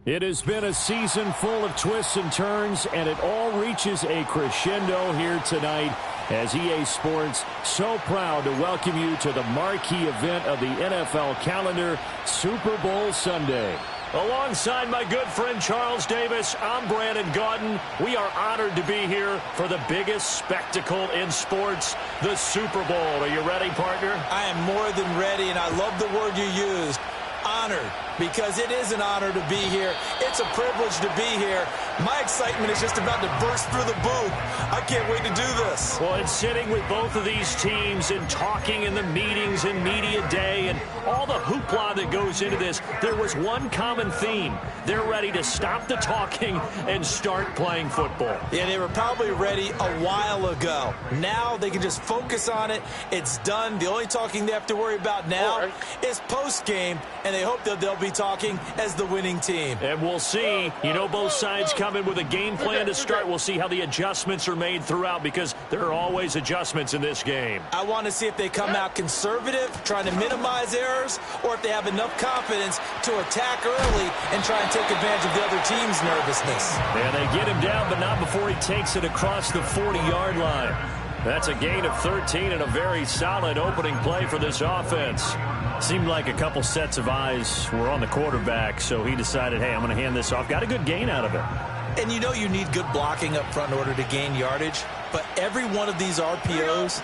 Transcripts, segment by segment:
It has been a season full of twists and turns, and it all reaches a crescendo here tonight as EA Sports so proud to welcome you to the marquee event of the NFL calendar, Super Bowl Sunday. Alongside my good friend Charles Davis, I'm Brandon Gaudin. We are honored to be here for the biggest spectacle in sports, the Super Bowl. Are you ready, partner? I am more than ready, and I love the word you used. Honored, because it is an honor to be here. It's a privilege to be here. My excitement is just about to burst through the booth. I can't wait to do this. Well, it's sitting with both of these teams and talking in the meetings and media day and all the hoopla that goes into this. There was one common theme. They're ready to stop the talking and start playing football. Yeah, they were probably ready a while ago. Now they can just focus on it. It's done. The only talking they have to worry about now is post-game, and they hope that they'll be talking as the winning team. And we'll see. You know, both sides come in with a game plan to start. We'll see how the adjustments are made throughout, because there are always adjustments in this game. I want to see if they come out conservative, trying to minimize errors, or if they have enough confidence to attack early and try and take advantage of the other team's nervousness. And they get him down, but not before he takes it across the 40-yard line. That's a gain of 13 and a very solid opening play for this offense. Seemed like a couple sets of eyes were on the quarterback, so he decided, hey, I'm going to hand this off. Got a good gain out of it. And you know you need good blocking up front in order to gain yardage, but every one of these RPOs,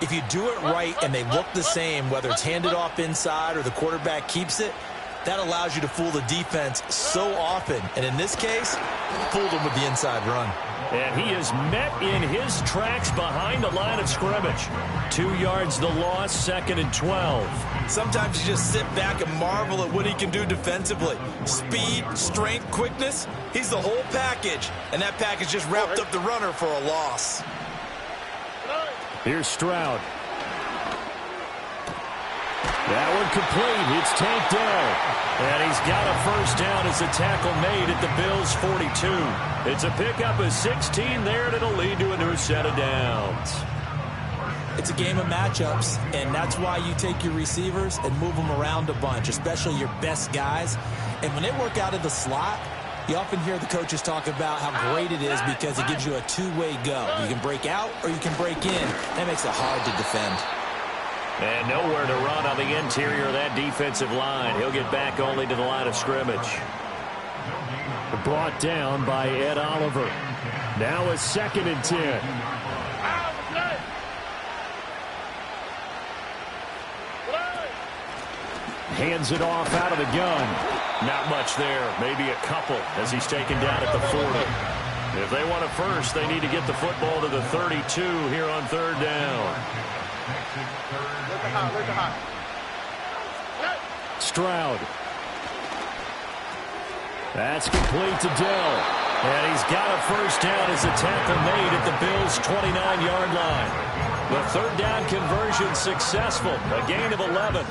if you do it right and they look the same, whether it's handed off inside or the quarterback keeps it, that allows you to fool the defense so often. And in this case, fooled them with the inside run. And he is met in his tracks behind the line of scrimmage. 2 yards the loss, 2nd and 12. Sometimes you just sit back and marvel at what he can do defensively. Speed, strength, quickness, he's the whole package. And that package just wrapped up the runner for a loss. Here's Stroud. That one complete. It's tanked down. And he's got a first down as a tackle made at the Bills' 42. It's a pickup of 16 there, and it'll lead to a new set of downs. It's a game of matchups, and that's why you take your receivers and move them around a bunch, especially your best guys. And when they work out of the slot, you often hear the coaches talk about how great it is because it gives you a two-way go. You can break out or you can break in. That makes it hard to defend. And nowhere to run on the interior of that defensive line. He'll get back only to the line of scrimmage. Brought down by Ed Oliver. Now a 2nd and 10. Hands it off out of the gun. Not much there. Maybe a couple as he's taken down at the 40. If they want a first, they need to get the football to the 32 here on 3rd down. Stroud. That's complete to Dell. And he's got a first down as a tackle made at the Bills' 29-yard line. The 3rd down conversion successful. A gain of 11.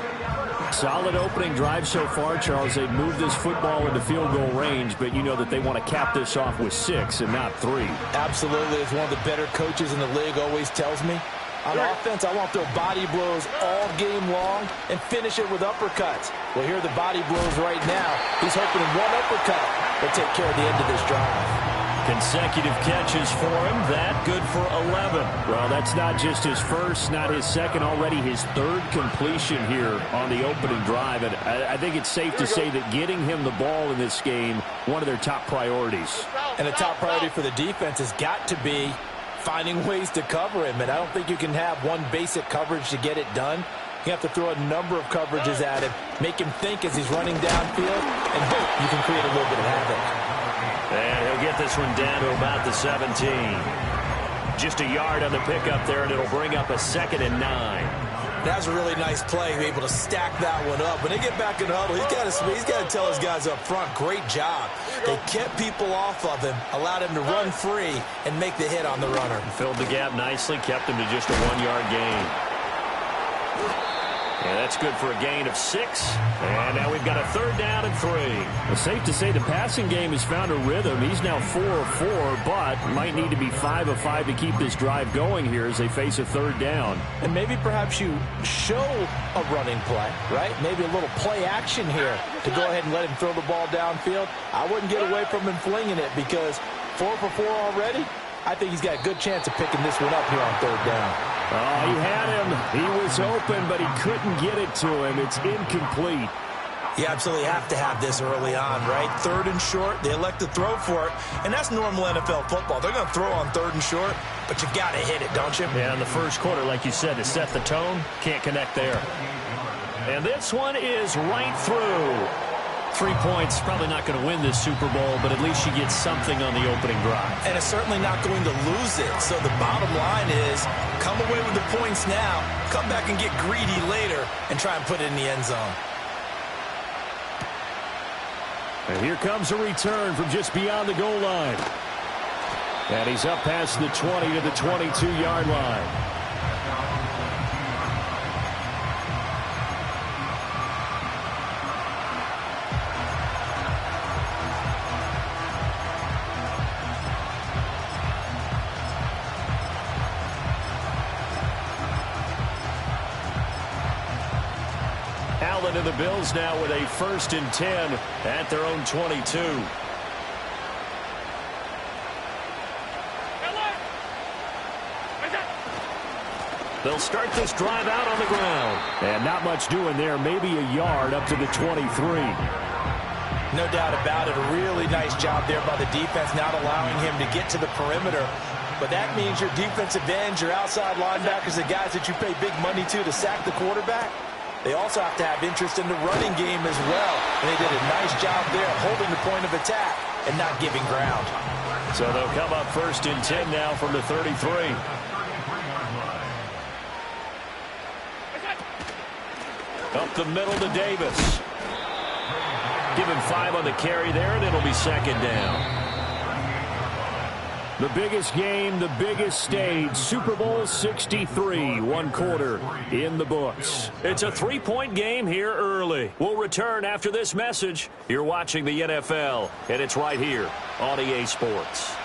Solid opening drive so far, Charles. They've moved this football into field goal range, but you know that they want to cap this off with 6 and not 3. Absolutely. As one of the better coaches in the league always tells me, on offense, I want to throw body blows all game long and finish it with uppercuts. Well, here are the body blows right now. He's hoping one uppercut will take care of the end of this drive. Consecutive catches for him. That good for 11. Well, that's not just his first, not his second, already his 3rd completion here on the opening drive. And I think it's safe to say that getting him the ball in this game, one of their top priorities. And a top priority for the defense has got to be finding ways to cover him. And I don't think you can have one basic coverage to get it done. You have to throw a number of coverages at him, make him think as he's running downfield, and hope you can create a little bit of havoc. And he'll get this one down to about the 17. Just a yard on the pickup there, and it'll bring up a 2nd and 9. That's a really nice play, able to stack that one up. When they get back in the huddle, he's got to tell his guys up front, great job. They kept people off of him, allowed him to run free, and make the hit on the runner. Filled the gap nicely, kept him to just a 1-yard gain. And that's good for a gain of 6. And now we've got a 3rd down and 3. It's safe to say the passing game has found a rhythm. He's now 4 of 4, but might need to be 5 of 5 to keep this drive going here as they face a 3rd down. And maybe perhaps you show a running play, right? Maybe a little play action here to go ahead and let him throw the ball downfield. I wouldn't get away from him flinging it because 4 for 4 already. I think he's got a good chance of picking this one up here on 3rd down. Oh, he had him. He was open, but he couldn't get it to him. It's incomplete. You absolutely have to have this early on, right? 3rd and short, they elect to throw for it, and that's normal NFL football. They're going to throw on 3rd and short, but you got to hit it, don't you? Yeah, in the first quarter, like you said, to set the tone, can't connect there. And this one is right through. 3 points, probably not going to win this Super Bowl, but at least you get something on the opening drive. And it's certainly not going to lose it. So the bottom line is, come away with the points now, come back and get greedy later, and try and put it in the end zone. And here comes a return from just beyond the goal line. And he's up past the 20 to the 22-yard line. Allen and the Bills now with a 1st and 10 at their own 22. They'll start this drive out on the ground. And not much doing there. Maybe a yard up to the 23. No doubt about it. A really nice job there by the defense, not allowing him to get to the perimeter. But that means your defensive ends, your outside linebackers, the guys that you pay big money to sack the quarterback, they also have to have interest in the running game as well. And they did a nice job there holding the point of attack and not giving ground. So they'll come up 1st and 10 now from the 33. Up the middle to Davis. Give him 5 on the carry there, and it'll be 2nd down. The biggest game, the biggest stage, Super Bowl 63, 1 quarter in the books. It's a 3-point game here early. We'll return after this message. You're watching the NFL, and it's right here on EA Sports.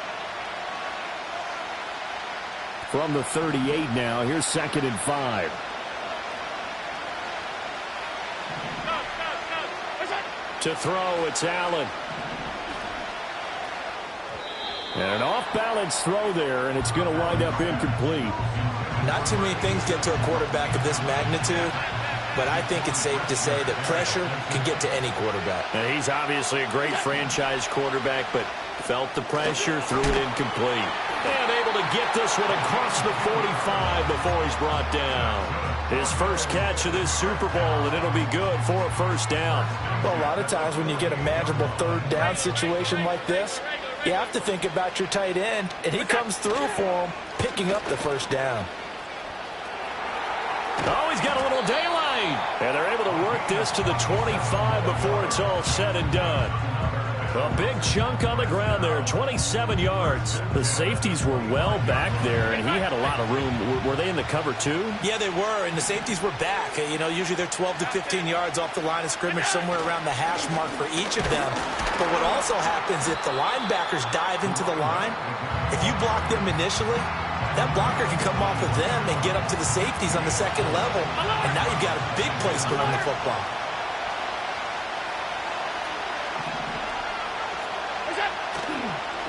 From the 38 now, here's 2nd and 5. To throw, it's Allen. And an off-balance throw there, and it's going to wind up incomplete. Not too many things get to a quarterback of this magnitude, but I think it's safe to say that pressure can get to any quarterback. And he's obviously a great franchise quarterback, but felt the pressure, threw it incomplete. And able to get this one across the 45 before he's brought down. His first catch of this Super Bowl, and it'll be good for a 1st down. Well, a lot of times when you get a manageable 3rd down situation like this, you have to think about your tight end, and he comes through for him, picking up the 1st down. Oh, he's got a little daylight. And they're able to work this to the 25 before it's all said and done. A big chunk on the ground there, 27 yards. The safeties were well back there, and he had a lot of room. Were they in the cover too? Yeah, they were, and the safeties were back. You know, usually they're 12 to 15 yards off the line of scrimmage, somewhere around the hash mark for each of them. But what also happens if the linebackers dive into the line, if you block them initially, that blocker can come off of them and get up to the safeties on the 2nd level, and now you've got a big place to run the football.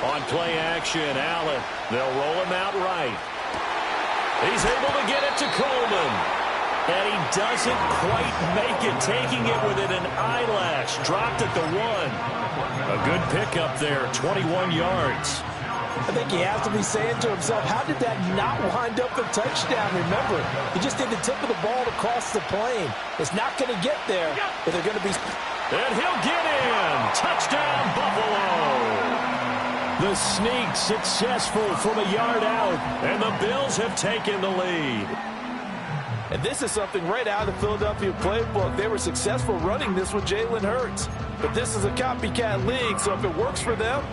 On play action, Allen. They'll roll him out right. He's able to get it to Coleman. And he doesn't quite make it, taking it within an eyelash. Dropped at the 1. A good pickup there, 21 yards. I think he has to be saying to himself, how did that not wind up a touchdown? Remember, he just did the tip of the ball to cross the plane. It's not going to get there, but they're going to be... And he'll get in. Touchdown, Buffalo. The sneak successful from a yard out, and the Bills have taken the lead. And this is something right out of the Philadelphia playbook. They were successful running this with Jalen Hurts. But this is a copycat league, so if it works for them,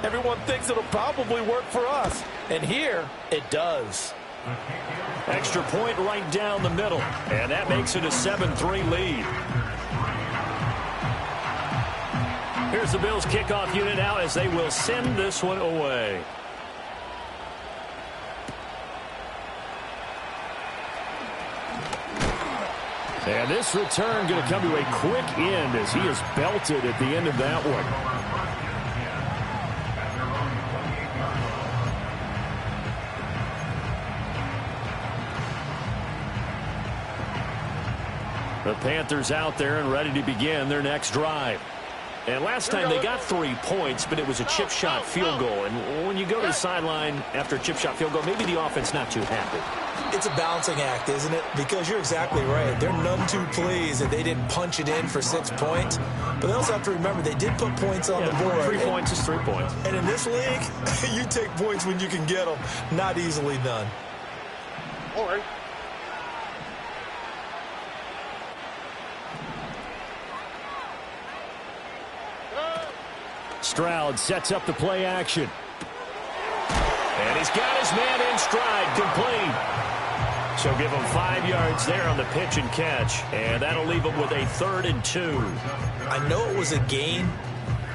everyone thinks it'll probably work for us. And here, it does. Extra point right down the middle, and that makes it a 7-3 lead. Here's the Bills kickoff unit out as they will send this one away. And this return going to come to a quick end as he is belted at the end of that one. The Panthers out there and ready to begin their next drive. And last time they got 3 points, but it was a chip shot field goal. And when you go to the sideline after a chip shot field goal, maybe the offense not too happy. It's a balancing act, isn't it? Because you're exactly right. They're none too pleased that they didn't punch it in for 6 points. But they also have to remember they did put points on the board. 3 points is 3 points. And in this league, you take points when you can get them. Not easily done. All right. Stroud sets up the play action. And he's got his man in stride, complete. So give him 5 yards there on the pitch and catch. And that'll leave him with a 3rd and 2. I know it was a gain,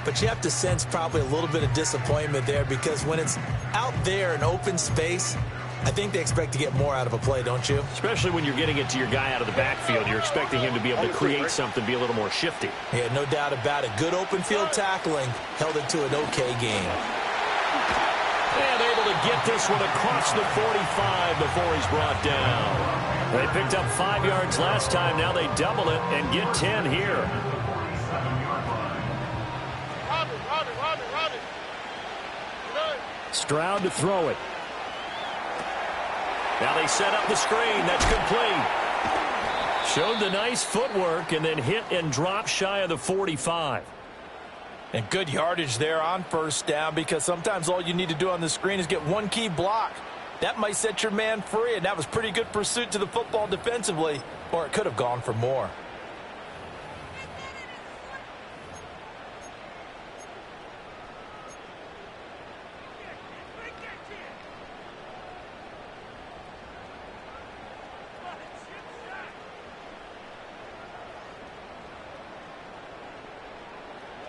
but you have to sense probably a little bit of disappointment there because when it's out there in open space, I think they expect to get more out of a play, don't you? Especially when you're getting it to your guy out of the backfield. You're expecting him to be able to create something, be a little more shifty. Yeah, no doubt about it. Good open field tackling held it to an okay game. And able to get this one across the 45 before he's brought down. They picked up 5 yards last time. Now they double it and get 10 here. Stroud to throw it. Now they set up the screen. That's complete. Showed the nice footwork and then hit and drop shy of the 45. And good yardage there on first down because sometimes all you need to do on the screen is get one key block. That might set your man free, and that was pretty good pursuit to the football defensively, or it could have gone for more.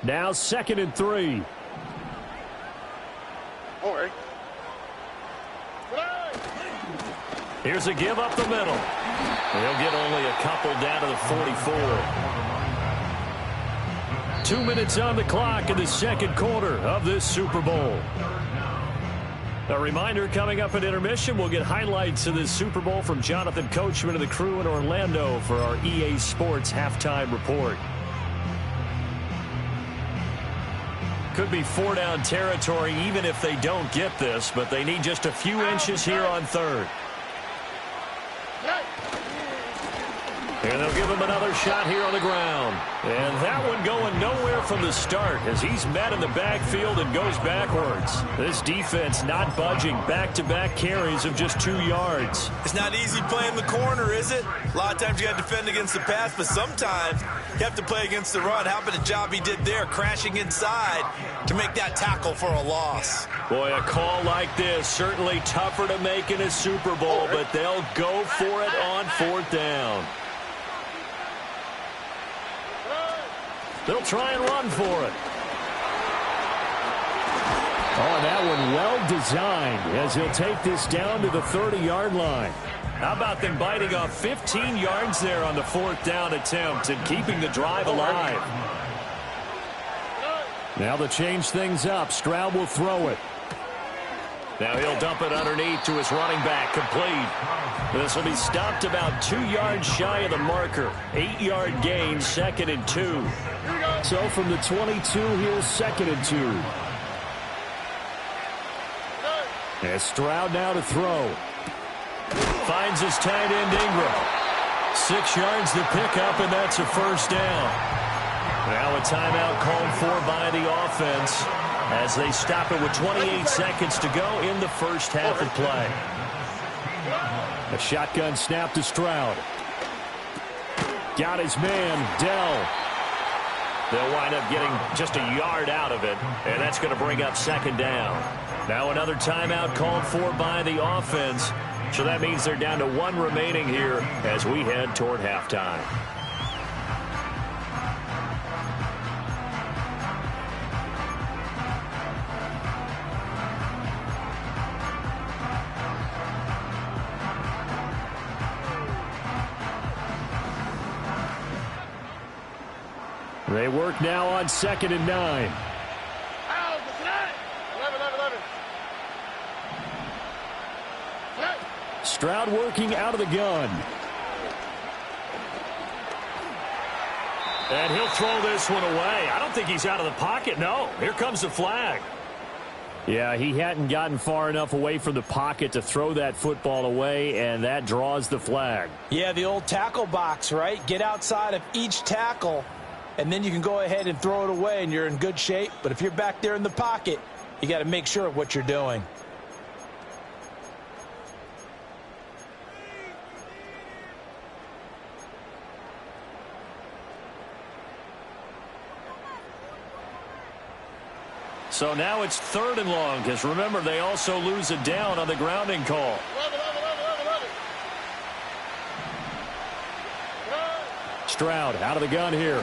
Now 2nd and 3. All right. Here's a give up the middle. They'll get only a couple down to the 44. 2 minutes on the clock in the second quarter of this Super Bowl. A reminder, coming up at intermission, we'll get highlights of this Super Bowl from Jonathan Coachman and the crew in Orlando for our EA Sports halftime report. Could be 4-down territory even if they don't get this, but they need just a few inches here on 3rd. And they'll give him another shot here on the ground. And that one going nowhere from the start as he's met in the backfield and goes backwards. This defense not budging. Back-to-back carries of just 2 yards. It's not easy playing the corner, is it? A lot of times you got to defend against the pass, but sometimes you have to play against the run. How about the job he did there, crashing inside to make that tackle for a loss? Boy, a call like this, certainly tougher to make in a Super Bowl, but they'll go for it on 4th down. They'll try and run for it. Oh, and that one well designed as he'll take this down to the 30-yard line. How about them biting off 15 yards there on the 4th down attempt and keeping the drive alive? Now to change things up, Stroud will throw it. Now he'll dump it underneath to his running back, complete. This will be stopped about 2 yards shy of the marker. 8-yard gain, 2nd and 2. So from the 22, here's 2nd and 2. And Stroud now to throw. Finds his tight end Ingram. 6 yards to pick up, and that's a 1st down. Now a timeout called for by the offense as they stop it with 28 seconds to go in the first half of play. A shotgun snap to Stroud. Got his man, Dell. They'll wind up getting just a yard out of it, and that's going to bring up 2nd down. Now another timeout called for by the offense So that means they're down to 1 remaining here as we head toward halftime. They work now on 2nd and 9. Stroud working out of the gun. And he'll throw this one away. I don't think he's out of the pocket. No, here comes the flag. Yeah, he hadn't gotten far enough away from the pocket to throw that football away, and that draws the flag. Yeah, the old tackle box, right? Get outside of each tackle, and then you can go ahead and throw it away, and you're in good shape. But if you're back there in the pocket, you got to make sure of what you're doing. So now it's 3rd and long, because remember, they also lose a down on the grounding call. Stroud out of the gun here.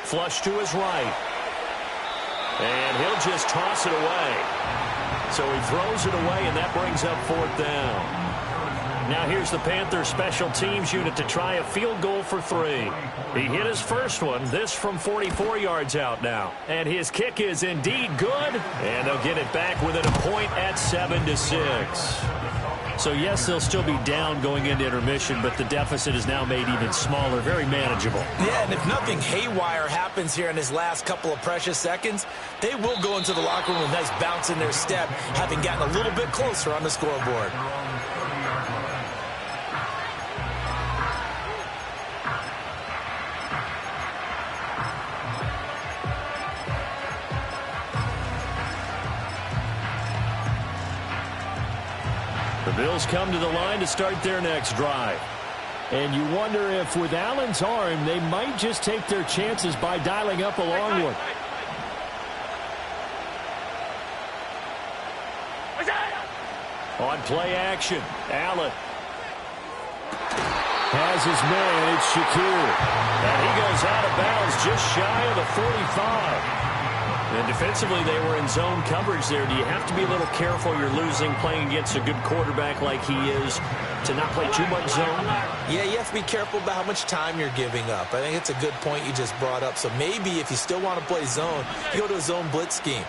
Flush to his right. And he'll just toss it away. So he throws it away, and that brings up 4th down. Now here's the Panthers special teams unit to try a field goal for 3. He hit his first one, this from 44 yards out now. And his kick is indeed good, and they'll get it back within a point at 7-6. So yes, they'll still be down going into intermission, but the deficit is now made even smaller, very manageable. Yeah, and if nothing haywire happens here in his last couple of precious seconds, they will go into the locker room with a nice bounce in their step, having gotten a little bit closer on the scoreboard. The Bills come to the line to start their next drive. And you wonder if with Allen's arm, they might just take their chances by dialing up a long one. On play action, Allen has his man. It's Shakir. And he goes out of bounds just shy of the 45. And defensively, they were in zone coverage there. Do you have to be a little careful? You're losing playing against a good quarterback like he is to not play too much zone? Yeah, you have to be careful about how much time you're giving up. I think it's a good point you just brought up. So maybe if you still want to play zone, you go to a zone blitz scheme.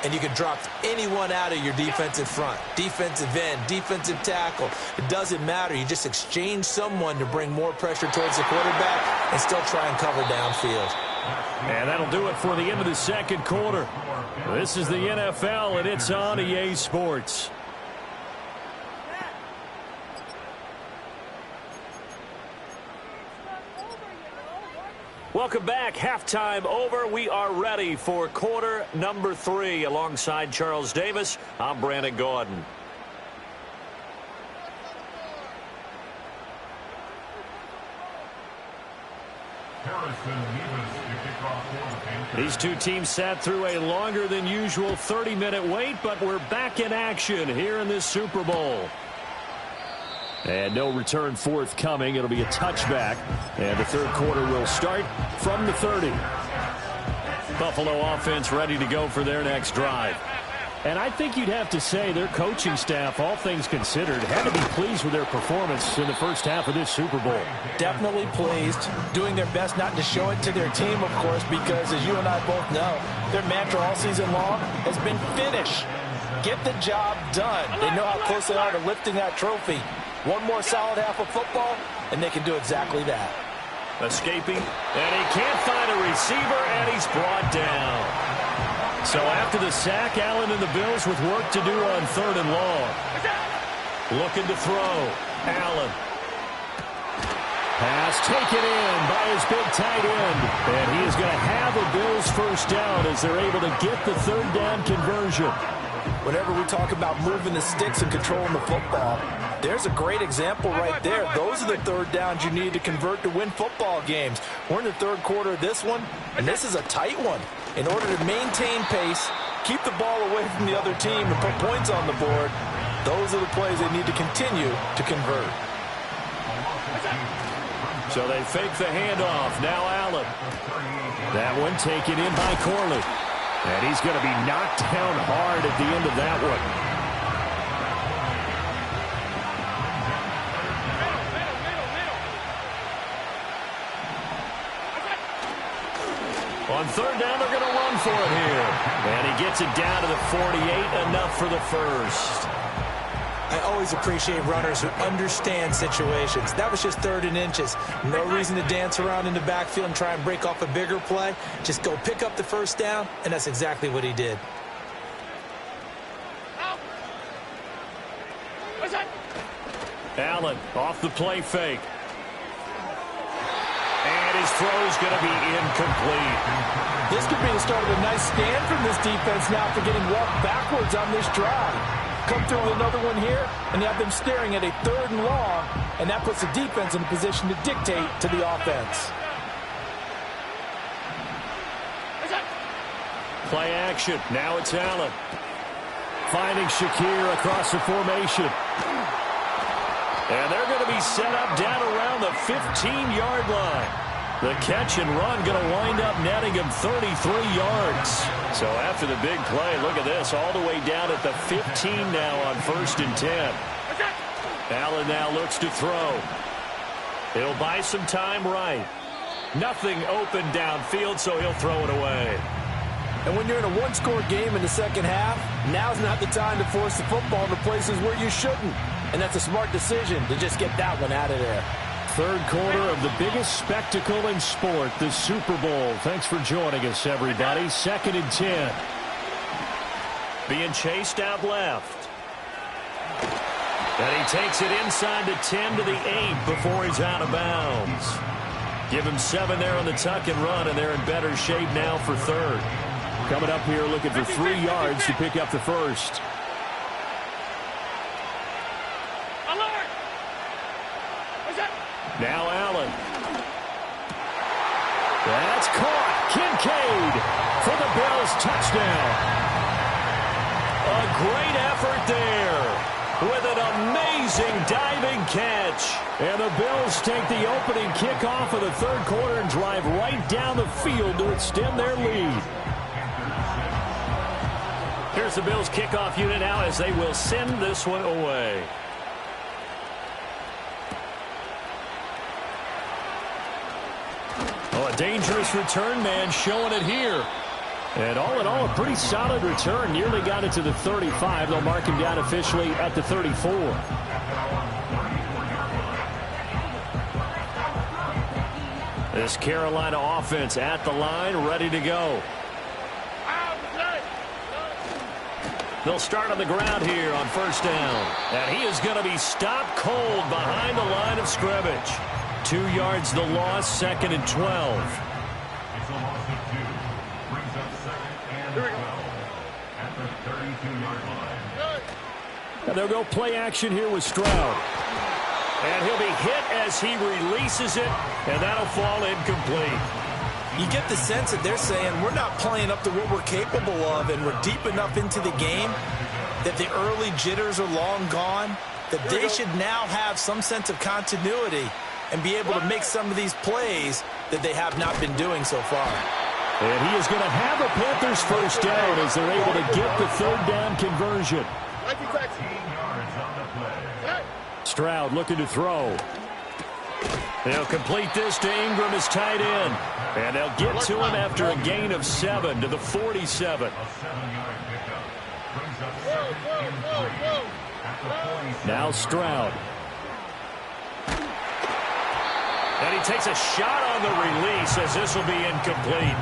And you can drop anyone out of your defensive front, defensive end, defensive tackle. It doesn't matter. You just exchange someone to bring more pressure towards the quarterback and still try and cover downfield. And that'll do it for the end of the second quarter. This is the NFL, and it's on EA Sports. Welcome back. Halftime over. We are ready for quarter number 3. Alongside Charles Davis, I'm Brandon Gaudin. These two teams sat through a longer than usual 30-minute wait, but we're back in action here in this Super Bowl. And no return forthcoming. It'll be a touchback. And the third quarter will start from the 30. Buffalo offense ready to go for their next drive. And I think you'd have to say their coaching staff, all things considered, had to be pleased with their performance in the first half of this Super Bowl. Definitely pleased, doing their best not to show it to their team, of course, because as you and I both know, their mantra all season long has been finish. Get the job done. They know how close they are to lifting that trophy. One more solid half of football, and they can do exactly that. Escaping, and he can't find a receiver, and he's brought down. So after the sack, Allen and the Bills with work to do on 3rd and long. Looking to throw. Allen. Pass taken in by his big tight end. And he is going to have a Bills first down as they're able to get the 3rd down conversion. Whenever we talk about moving the sticks and controlling the football, there's a great example right there. Those are the 3rd downs you need to convert to win football games. We're in the 3rd quarter of this one, and this is a tight one. In order to maintain pace, keep the ball away from the other team, and put points on the board, Those are the plays they need to continue to convert. So they fake the handoff. Now Allen. That one taken in by Corley. And he's going to be knocked down hard at the end of that one. On third down, they're going to run for it here. And he gets it down to the 48, enough for the first. I always appreciate runners who understand situations. That was just 3rd and inches. No reason to dance around in the backfield and try and break off a bigger play. Just go pick up the first down, and that's exactly what he did. Allen off the play fake. And his throw is going to be incomplete. This could be the start of a nice stand from this defense now for getting walked backwards on this drive. Come through with another one here, and you have them staring at a 3rd and long, and that puts the defense in a position to dictate to the offense. Play action. Now it's Allen. Finding Shakir across the formation. And they're going to be set up down around the 15-yard line. The catch and run going to wind up netting him 33 yards. So after the big play, look at this, all the way down at the 15 now on 1st and 10. Allen now looks to throw. He'll buy some time right. Nothing open downfield, so he'll throw it away. And when you're in a one-score game in the second half, now's not the time to force the football into places where you shouldn't. And that's a smart decision to just get that one out of there. Third quarter of the biggest spectacle in sport, the Super Bowl. Thanks for joining us, everybody. 2nd and 10. Being chased out left. And he takes it inside the 10 to the 8 before he's out of bounds. Give him 7 there on the tuck and run, and they're in better shape now for 3rd. Coming up here looking for 3 yards to pick up the first. Now Allen. That's caught. Kincaid for the Bills touchdown. A great effort there with an amazing diving catch. And the Bills take the opening kickoff of the 3rd quarter and drive right down the field to extend their lead. Here's the Bills kickoff unit now as they will send this one away. A dangerous return man showing it here. And all in all, a pretty solid return. Nearly got it to the 35. They'll mark him down officially at the 34. This Carolina offense at the line, ready to go. They'll start on the ground here on 1st down. And he is going to be stopped cold behind the line of scrimmage. 2 yards the loss, 2nd and 12. And they'll go play action here with Stroud. And he'll be hit as he releases it, and that'll fall incomplete. You get the sense that they're saying we're not playing up to what we're capable of, and we're deep enough into the game that the early jitters are long gone, that they should now have some sense of continuity and be able to make some of these plays that they have not been doing so far. And he is going to have a Panthers first down as they're able to get the 3rd down conversion. Stroud looking to throw. They'll complete this to Ingram as tight end. And they'll get to him after a gain of 7 to the 47. Now Stroud. And he takes a shot on the release as this will be incomplete.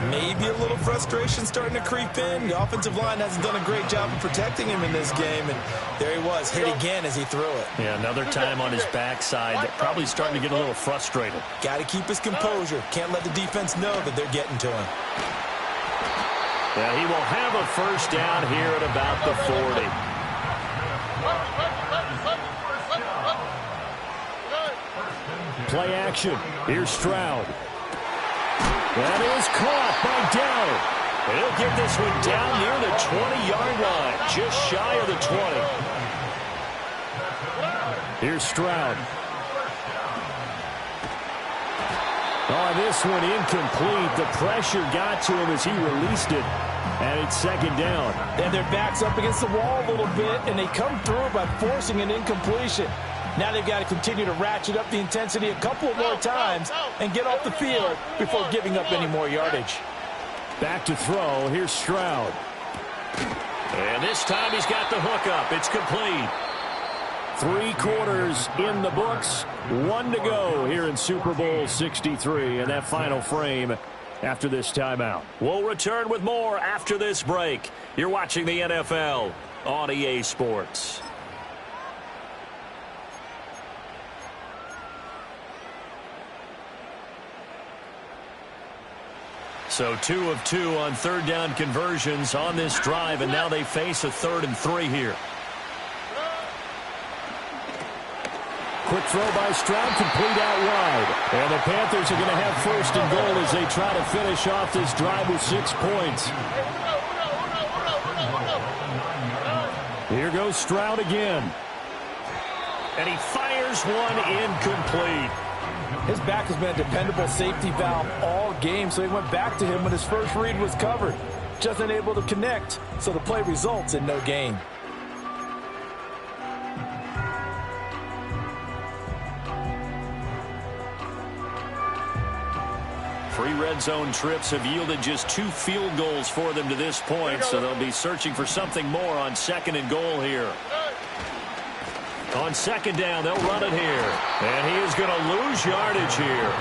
Maybe a little frustration starting to creep in. The offensive line hasn't done a great job of protecting him in this game. And there he was, hit again as he threw it. Yeah, another time on his backside. Probably starting to get a little frustrated. Got to keep his composure. Can't let the defense know that they're getting to him. Yeah, he will have a first down here at about the 40. Play action. Here's Stroud. That is caught by Dowd. He'll get this one down near the 20-yard line, just shy of the 20. Here's Stroud. Oh, this one incomplete. The pressure got to him as he released it, and it's second down. And their back's up against the wall a little bit, and they come through by forcing an incompletion. Now they've got to continue to ratchet up the intensity a couple more times and get off the field before giving up any more yardage. Back to throw. Here's Stroud. And this time he's got the hook up. It's complete. 3 quarters in the books. 1 to go here in Super Bowl 63. And that final frame after this timeout. We'll return with more after this break. You're watching the NFL on EA Sports. So 2 of 2 on third down conversions on this drive, and now they face a 3rd and 3 here. Quick throw by Stroud, complete out wide. And the Panthers are going to have 1st and goal as they try to finish off this drive with 6 points. Here goes Stroud again. And he fires one incomplete. His back has been a dependable safety valve all game, so he went back to him when his first read was covered. Just unable to connect, so the play results in no gain. Three red zone trips have yielded just 2 field goals for them to this point, so they'll be searching for something more on 2nd and goal here. On 2nd down, they'll run it here. And he is going to lose yardage here.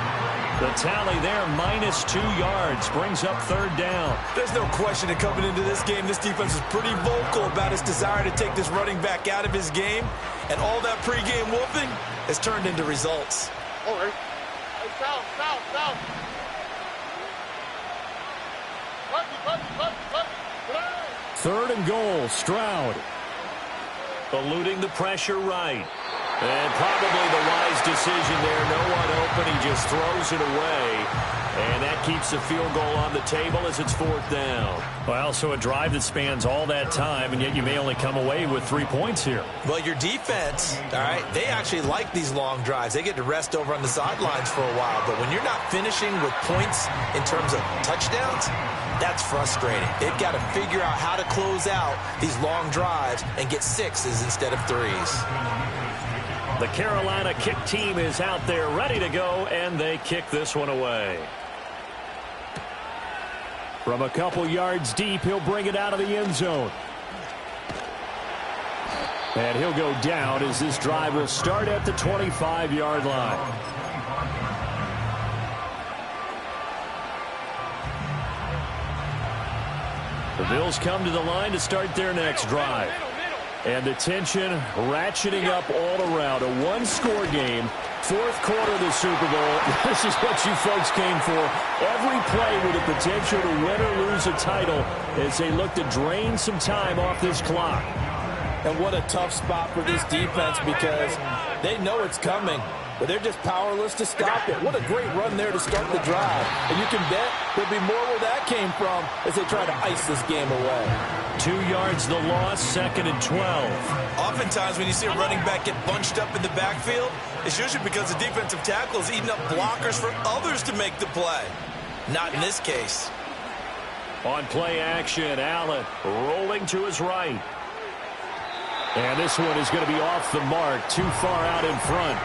The tally there, -2 yards, brings up 3rd down. There's no question that coming into this game, this defense is pretty vocal about its desire to take this running back out of his game. And all that pregame whooping has turned into results. All right. Hey, foul. 3rd and goal, Stroud. Eluding the pressure right. And probably the wise decision there. No one open. He just throws it away. And that keeps the field goal on the table as it's 4th down. Well, so a drive that spans all that time, and yet you may only come away with 3 points here. Well, your defense, all right, they actually like these long drives. They get to rest over on the sidelines for a while. But when you're not finishing with points in terms of touchdowns, that's frustrating. They've got to figure out how to close out these long drives and get 6s instead of 3s. The Carolina kick team is out there ready to go, and they kick this one away. From a couple yards deep, he'll bring it out of the end zone. And he'll go down as this drive will start at the 25-yard line. The Bills come to the line to start their next drive. And the tension ratcheting up all around. A 1-score game. 4th quarter of the Super Bowl. This is what you folks came for. Every play with the potential to win or lose a title as they look to drain some time off this clock. And what a tough spot for this defense because they know it's coming, but they're just powerless to stop it. What a great run there to start the drive. And you can bet there'll be more where that came from as they try to ice this game away. 2 yards the loss, 2nd and 12. Oftentimes when you see a running back get bunched up in the backfield, it's usually because the defensive tackle is eating up blockers for others to make the play. Not in this case. On play action, Allen rolling to his right. And this one is going to be off the mark, too far out in front.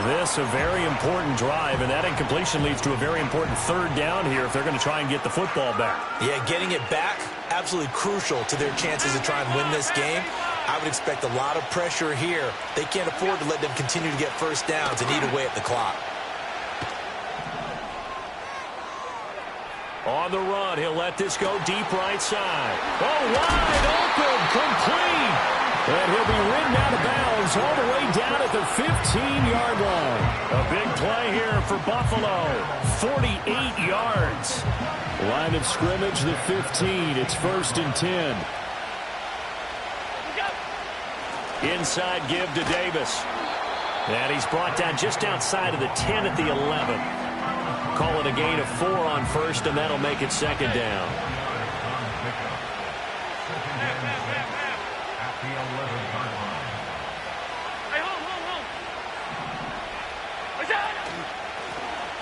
This a very important drive, and that incompletion leads to a very important 3rd down here if they're going to try and get the football back. Yeah, getting it back, absolutely crucial to their chances to try and win this game. I would expect a lot of pressure here. They can't afford to let them continue to get 1st downs and eat away at the clock. On the run, he'll let this go deep right side. Oh, wide open, complete. And he'll be ridden out of bounds all the way down at the 15-yard line. A big play here for Buffalo. 48 yards. Line of scrimmage, the 15. It's 1st and 10. Inside give to Davis. And he's brought down just outside of the 10 at the 11. Call it a gain of 4 on 1st, and that'll make it 2nd down.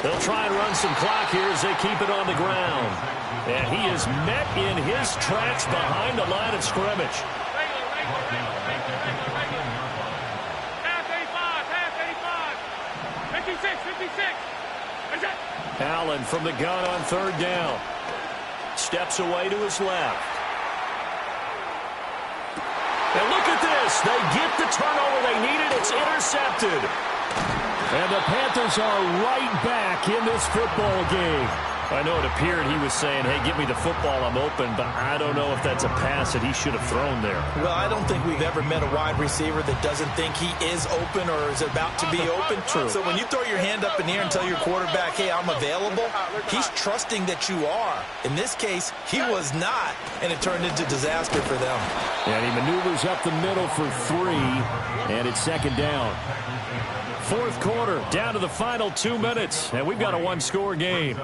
They'll try and run some clock here as they keep it on the ground. And he is met in his tracks behind the line of scrimmage. Pass 85, 56. Allen from the gun on third down. Steps away to his left. And look at this. They get the turnover they needed. It's intercepted. And the Panthers are right back in this football game. I know it appeared he was saying, hey, give me the football, I'm open, but I don't know if that's a pass that he should have thrown there. Well, I don't think we've ever met a wide receiver that doesn't think he is open or is about to be open. True. So when you throw your hand up in the air and tell your quarterback, hey, I'm available, he's trusting that you are. In this case, he was not, and it turned into disaster for them. And he maneuvers up the middle for 3, and it's second down. Fourth quarter, down to the final 2 minutes, and we've got a one-score game.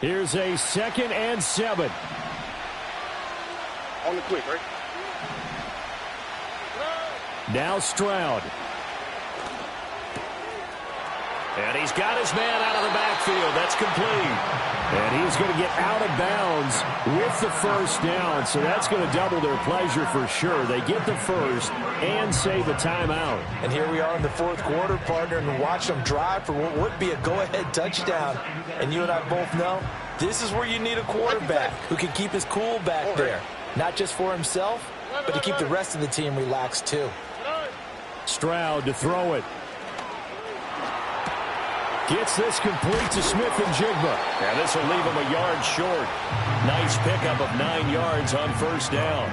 Here's a 2nd and 7. On the quick, right? Now Stroud. And he's got his man out of the backfield. That's complete. And he's going to get out of bounds with the first down. So that's going to double their pleasure for sure. They get the first and save a timeout. And here we are in the fourth quarter, partner, and watch them drive for what would be a go-ahead touchdown. And you and I both know this is where you need a quarterback who can keep his cool back there. Not just for himself, but to keep the rest of the team relaxed too. Stroud to throw it. Gets this complete to Smith and Jigba. And this will leave him a yard short. Nice pickup of 9 yards on first down.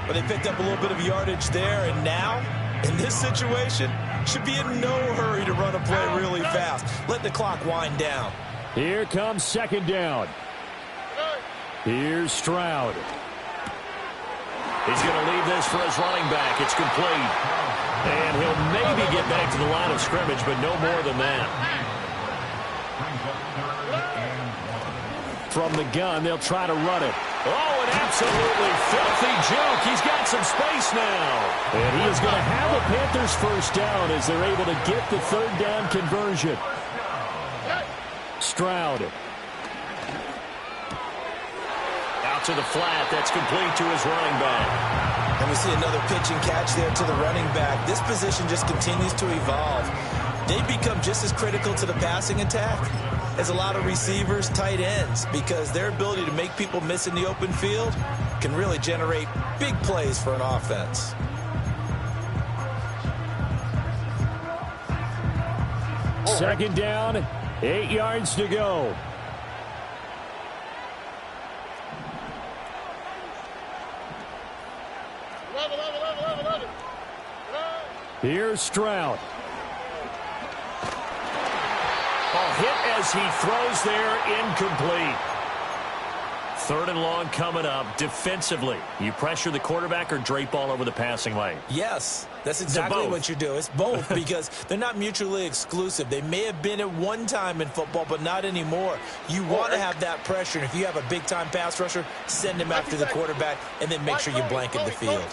But they picked up a little bit of yardage there, and now, in this situation, should be in no hurry to run a play really fast. Let the clock wind down. Here comes second down. Here's Stroud. He's going to leave this for his running back. It's complete. And he'll maybe get back to the line of scrimmage, but no more than that. From the gun, they'll try to run it. Oh, an absolutely filthy joke. He's got some space now. And he is going to have a Panthers first down as they're able to get the third down conversion. Stroud. Out to the flat. That's complete to his running back. And we see another pitch and catch there to the running back. This position just continues to evolve. They become just as critical to the passing attack as a lot of receivers, tight ends, because their ability to make people miss in the open field can really generate big plays for an offense. Second down, 8 yards to go. Here's Stroud. Hit as he throws there, incomplete. Third and long coming up. Defensively, you pressure the quarterback or drape all over the passing lane? Yes, that's exactly what you do. It's both because they're not mutually exclusive. They may have been at one time in football, but not anymore. You want to have that pressure, and if you have a big-time pass rusher, send him after the quarterback, and then make sure you blanket the field.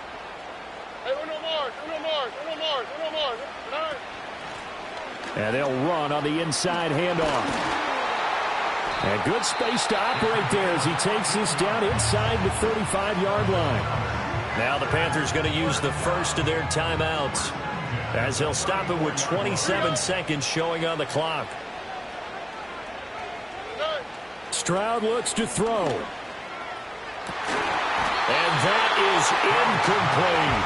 And they'll run on the inside handoff. And good space to operate there as he takes this down inside the 35-yard line. Now the Panthers going to use the first of their timeouts as he'll stop it with 27 seconds showing on the clock. Stroud looks to throw. And that is incomplete.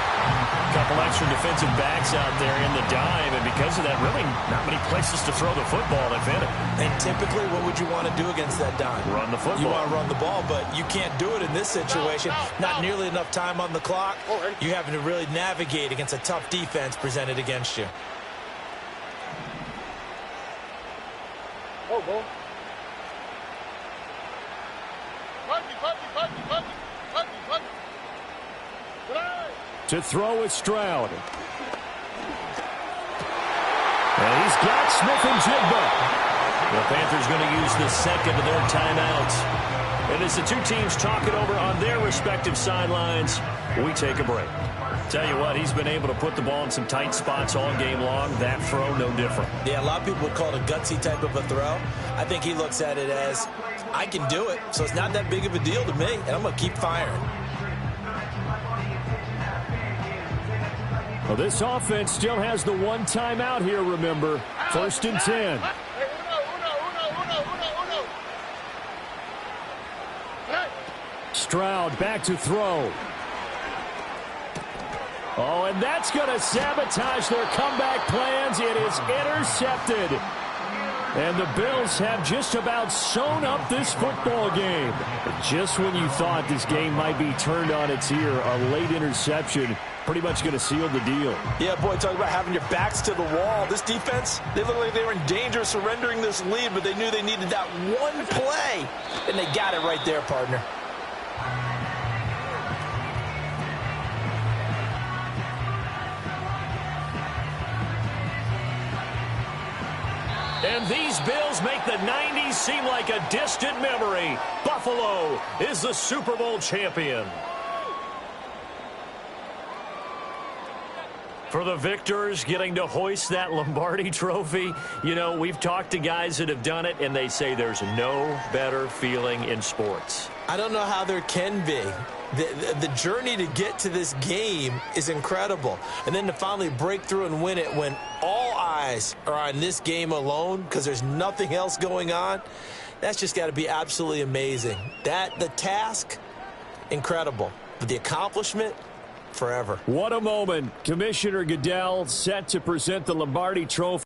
A couple extra defensive backs out there in the dime, and because of that, really not many places to throw the football, if any. And typically, what would you want to do against that dime? Run the football. You want to run the ball, but you can't do it in this situation. Not nearly enough time on the clock. You're having to really navigate against a tough defense presented against you. Oh, ball. To throw is Stroud. And he's got Smith and Jigba. The Panthers going to use the second of their timeouts. And as the two teams talk it over on their respective sidelines, we take a break. Tell you what, he's been able to put the ball in some tight spots all game long. That throw, no different. Yeah, a lot of people would call it a gutsy type of a throw. I think he looks at it as, I can do it, so it's not that big of a deal to me, and I'm going to keep firing. Well, this offense still has the one timeout here, remember. 1st and 10. Stroud back to throw. Oh, and that's going to sabotage their comeback plans. It is intercepted. And the Bills have just about sewn up this football game. Just when you thought this game might be turned on its ear, a late interception pretty much going to seal the deal. Yeah, boy, talk about having your backs to the wall. This defense, they looked like they were in danger of surrendering this lead, but they knew they needed that one play, and they got it right there, partner. And these Bills make the 90s seem like a distant memory. Buffalo is the Super Bowl champion. For the victors, getting to hoist that Lombardi trophy, you know, we've talked to guys that have done it, and they say there's no better feeling in sports. I don't know how there can be. The journey to get to this game is incredible. And then to finally break through and win it when all eyes are on this game alone because there's nothing else going on, that's just got to be absolutely amazing. The task, incredible. But the accomplishment, forever. What a moment. Commissioner Goodell set to present the Lombardi trophy.